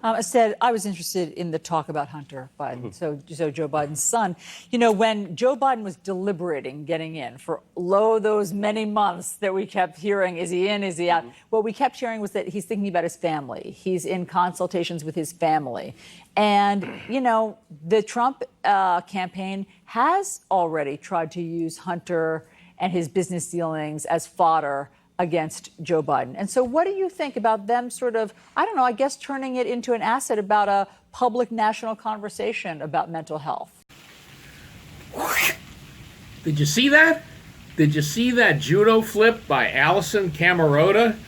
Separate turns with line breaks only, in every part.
Instead, I was interested in the talk about Hunter Biden, so Joe Biden's son. You know, when Joe Biden was deliberating getting in for those many months that we kept hearing, is he in, is he out? What we kept hearing was that he's thinking about his family. He's in consultations with his family. And, you know, the Trump campaign has already tried to use Hunter and his business dealings as fodder against Joe Biden. And so what do you think about them sort of, I don't know, I guess turning it into an asset about a public national conversation about mental health?
Did you see that? Did you see that judo flip by Allison Camerota?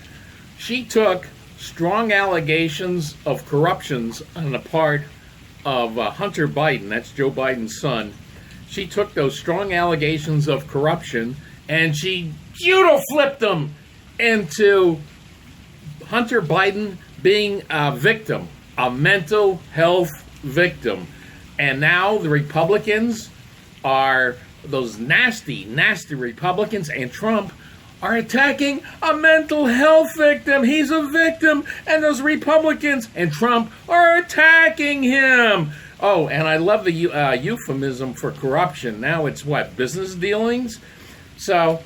She took strong allegations of corruptions on the part of Hunter Biden, that's Joe Biden's son. She took those strong allegations of corruption and she judo flipped them into Hunter Biden being a victim, a mental health victim. And now the Republicans are, those nasty, nasty Republicans and Trump are attacking a mental health victim. He's a victim, and those Republicans and Trump are attacking him. Oh, and I love the euphemism for corruption. Now it's what, business dealings? So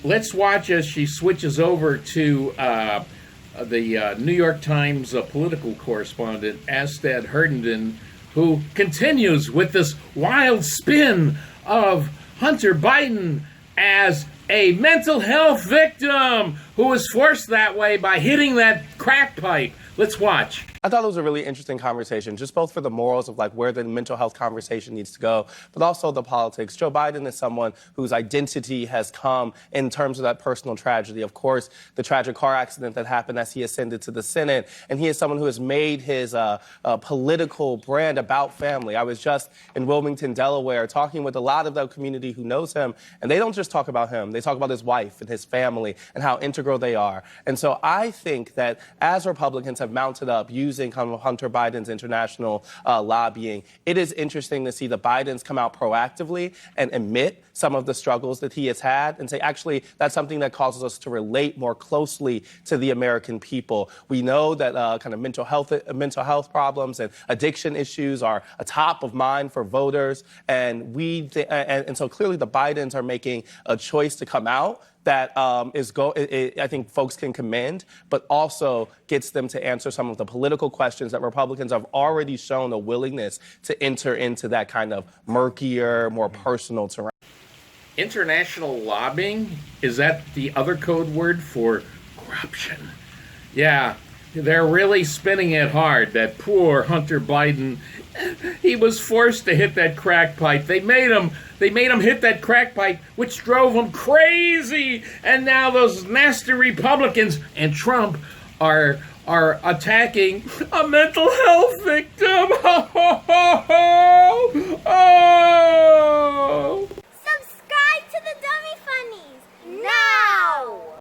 let's watch as she switches over to the New York Times political correspondent, Astad Herndon, who continues with this wild spin of Hunter Biden as a mental health victim who was forced that way by hitting that crack pipe. Let's watch.
I thought it was a really interesting conversation, just both for the morals of like where the mental health conversation needs to go, but also the politics. Joe Biden is someone whose identity has come in terms of that personal tragedy. Of course, the tragic car accident that happened as he ascended to the Senate, and he is someone who has made his political brand about family. I was just in Wilmington, Delaware, talking with a lot of the community who knows him, and they don't just talk about him. They talk about his wife and his family and how integral they are. And so I think that as Republicans have mounted up using kind of Hunter Biden's international lobbying, it is interesting to see the Bidens come out proactively and admit some of the struggles that he has had and say, actually, that's something that causes us to relate more closely to the American people. We know that kind of mental health problems and addiction issues are a top of mind for voters, and and so clearly the Bidens are making a choice to come out that I think folks can commend, but also gets them to answer some of the political questions that Republicans have already shown a willingness to enter into that kind of murkier, more personal terrain.
International lobbying, is that the other code word for corruption? Yeah, they're really spinning it hard. That poor Hunter Biden, he was forced to hit that crack pipe. They made him hit that crack pipe, which drove him crazy. And now those nasty Republicans and Trump are attacking a mental health victim.